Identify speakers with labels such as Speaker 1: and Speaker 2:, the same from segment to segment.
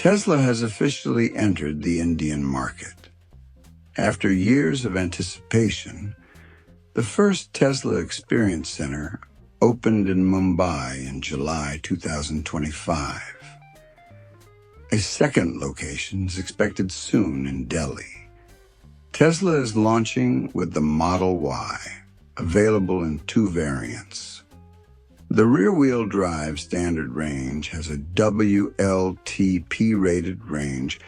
Speaker 1: Tesla has officially entered the Indian market. After years of anticipation, the first Tesla Experience Center opened in Mumbai in July 2025. A second location is expected soon in Delhi. Tesla is launching with the Model Y, available in two variants. The rear-wheel drive standard range has a WLTP-rated range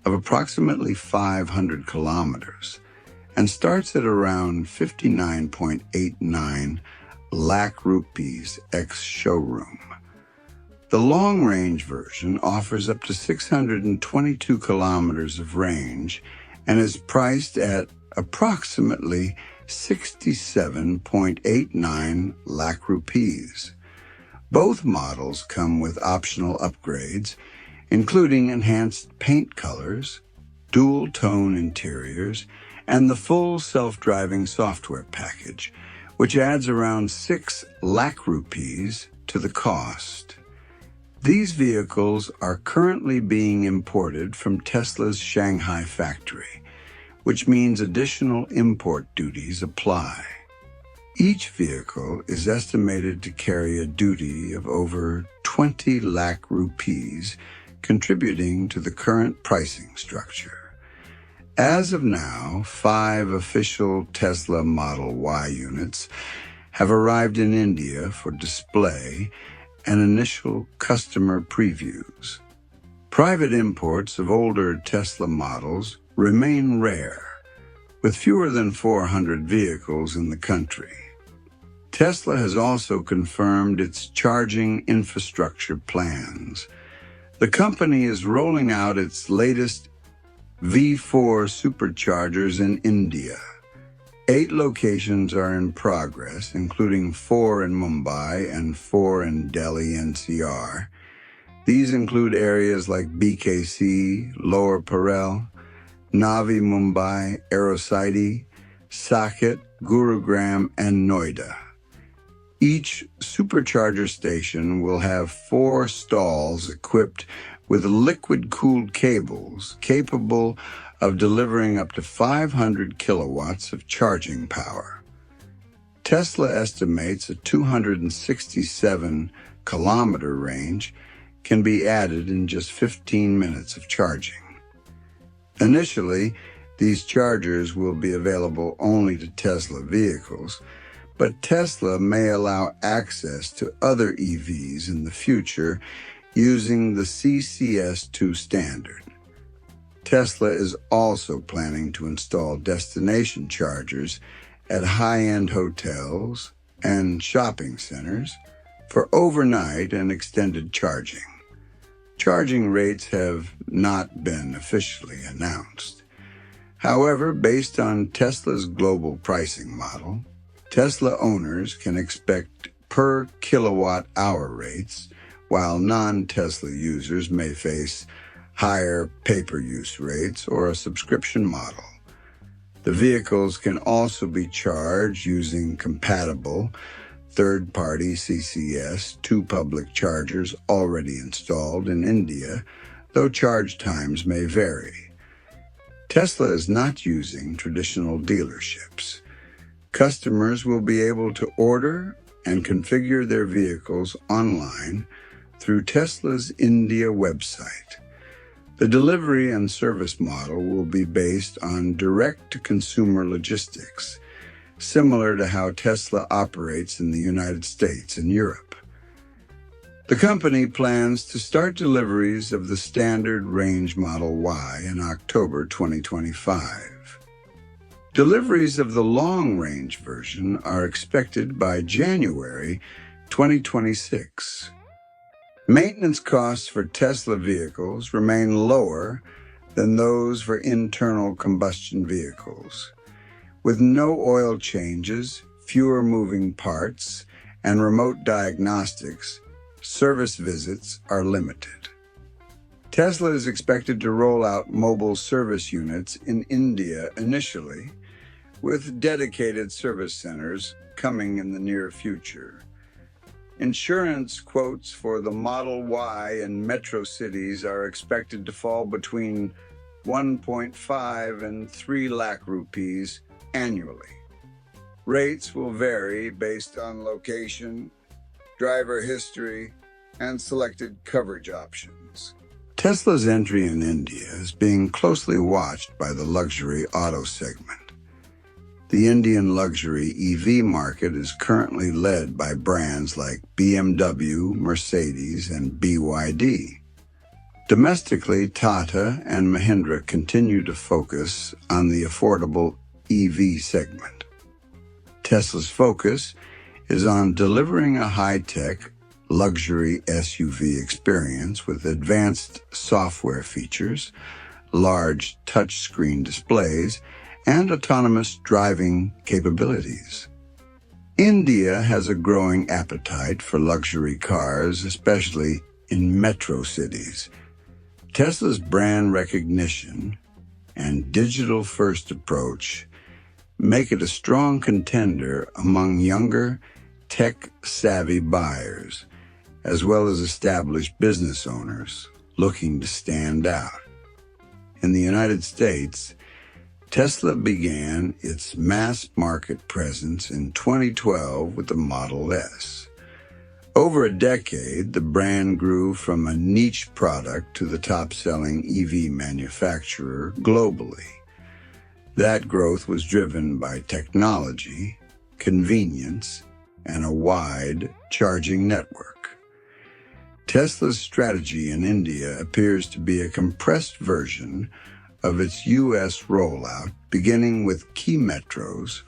Speaker 1: of approximately 500 kilometers and starts at around 59.89 lakh rupees ex-showroom. The long-range version offers up to 622 kilometers of range and is priced at approximately 67.89 lakh rupees. Both models come with optional upgrades, including enhanced paint colors, dual-tone interiors, and the full self-driving software package, which adds around 6 lakh rupees to the cost. These vehicles are currently being imported from Tesla's Shanghai factory, which means additional import duties apply. Each vehicle is estimated to carry a duty of over 20 lakh rupees, contributing to the current pricing structure. As of now, 5 official Tesla Model Y units have arrived in India for display and initial customer previews. Private imports of older Tesla models remain rare, with fewer than 400 vehicles in the country. Tesla has also confirmed its charging infrastructure plans. The company is rolling out its latest V4 superchargers in India. 8 locations are in progress, including 4 in Mumbai and 4 in Delhi NCR. These include areas like BKC, Lower Parel, Navi Mumbai, Aeroscity, Saket, Gurugram, and Noida. Each supercharger station will have 4 stalls equipped with liquid-cooled cables capable of delivering up to 500 kilowatts of charging power. Tesla estimates a 267-kilometer range can be added in just 15 minutes of charging. Initially, these chargers will be available only to Tesla vehicles, but Tesla may allow access to other EVs in the future using the CCS2 standard. Tesla is also planning to install destination chargers at high-end hotels and shopping centers for overnight and extended charging. Charging rates have not been officially announced. However, based on Tesla's global pricing model, Tesla owners can expect per kilowatt-hour rates, while non-Tesla users may face higher pay-per-use rates or a subscription model. The vehicles can also be charged using compatible third-party CCS2 public chargers already installed in India, though charge times may vary. Tesla is not using traditional dealerships. Customers will be able to order and configure their vehicles online through Tesla's India website. The delivery and service model will be based on direct-to-consumer logistics, similar to how Tesla operates in the United States and Europe. The company plans to start deliveries of the standard range Model Y in October 2025. Deliveries of the long-range version are expected by January 2026. Maintenance costs for Tesla vehicles remain lower than those for internal combustion vehicles. With no oil changes, fewer moving parts, and remote diagnostics, service visits are limited. Tesla is expected to roll out mobile service units in India initially, with dedicated service centers coming in the near future. Insurance quotes for the Model Y in metro cities are expected to fall between 1.5 and 3 lakh rupees annually. Rates will vary based on location, driver history, and selected coverage options. Tesla's entry in India is being closely watched by the luxury auto segment. The Indian luxury EV market is currently led by brands like BMW, Mercedes, and BYD. Domestically, Tata and Mahindra continue to focus on the affordable EV segment. Tesla's focus is on delivering a high-tech, luxury SUV experience with advanced software features, large touchscreen displays, and autonomous driving capabilities. India has a growing appetite for luxury cars, especially in metro cities. Tesla's brand recognition and digital-first approach make it a strong contender among younger, tech-savvy buyers, as well as established business owners looking to stand out. In the United States, Tesla began its mass market presence in 2012 with the Model S. Over a decade, the brand grew from a niche product to the top-selling EV manufacturer globally. That growth was driven by technology, convenience, and a wide charging network. Tesla's strategy in India appears to be a compressed version of its U.S. rollout, beginning with key metros,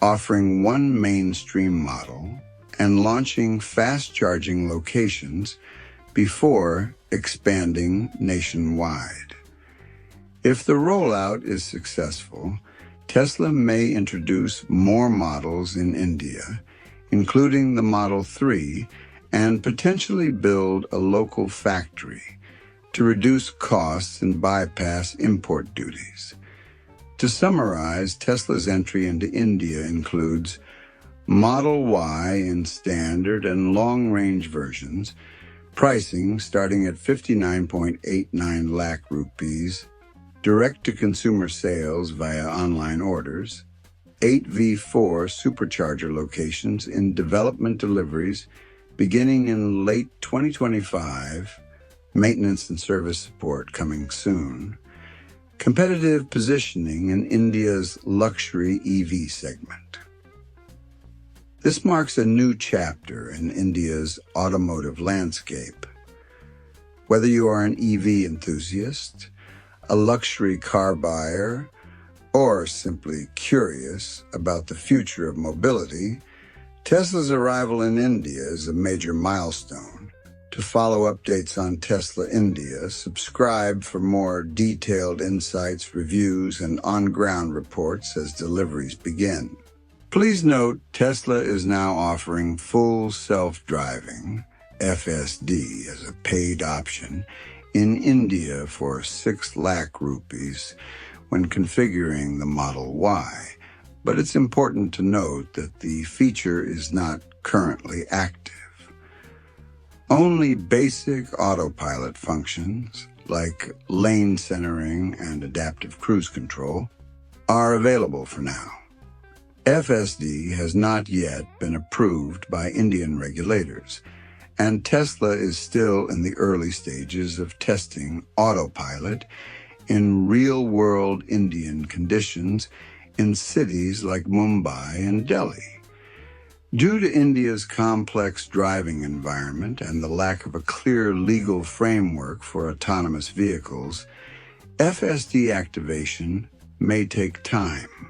Speaker 1: offering one mainstream model, and launching fast-charging locations before expanding nationwide. If the rollout is successful, Tesla may introduce more models in India, including the Model 3, and potentially build a local factory to reduce costs and bypass import duties. To summarize, Tesla's entry into India includes Model Y in standard and long-range versions, pricing starting at 59.89 lakh rupees, direct-to-consumer sales via online orders, 8 V4 supercharger locations in development deliveries beginning in late 2025, maintenance and service support coming soon, competitive positioning in India's luxury EV segment. This marks a new chapter in India's automotive landscape. Whether you are an EV enthusiast, a luxury car buyer, or simply curious about the future of mobility, Tesla's arrival in India is a major milestone. To follow updates on Tesla India, subscribe for more detailed insights, reviews, and on-ground reports as deliveries begin. Please note, Tesla is now offering full self-driving, FSD, as a paid option in India for 6 lakh rupees when configuring the Model Y, but it's important to note that the feature is not currently active. Only basic autopilot functions, like lane centering and adaptive cruise control, are available for now. FSD has not yet been approved by Indian regulators, and Tesla is still in the early stages of testing autopilot in real-world Indian conditions in cities like Mumbai and Delhi. Due to India's complex driving environment and the lack of a clear legal framework for autonomous vehicles, FSD activation may take time.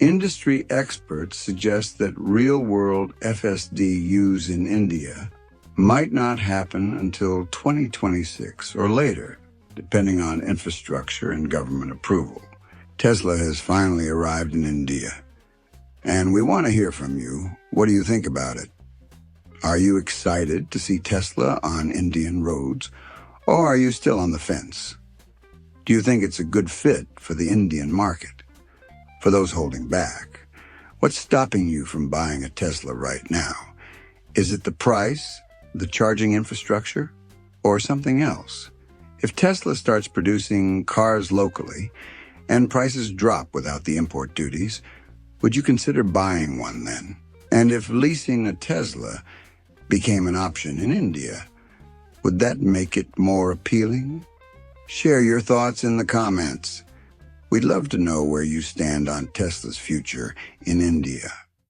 Speaker 1: Industry experts suggest that real-world FSD use in India might not happen until 2026 or later, depending on infrastructure and government approval. Tesla has finally arrived in India, and we want to hear from you. What do you think about it? Are you excited to see Tesla on Indian roads, or are you still on the fence? Do you think it's a good fit for the Indian market? For those holding back, what's stopping you from buying a Tesla right now? Is it the price, the charging infrastructure, or something else? If Tesla starts producing cars locally and prices drop without the import duties, would you consider buying one then? And if leasing a Tesla became an option in India, would that make it more appealing? Share your thoughts in the comments. We'd love to know where you stand on Tesla's future in India.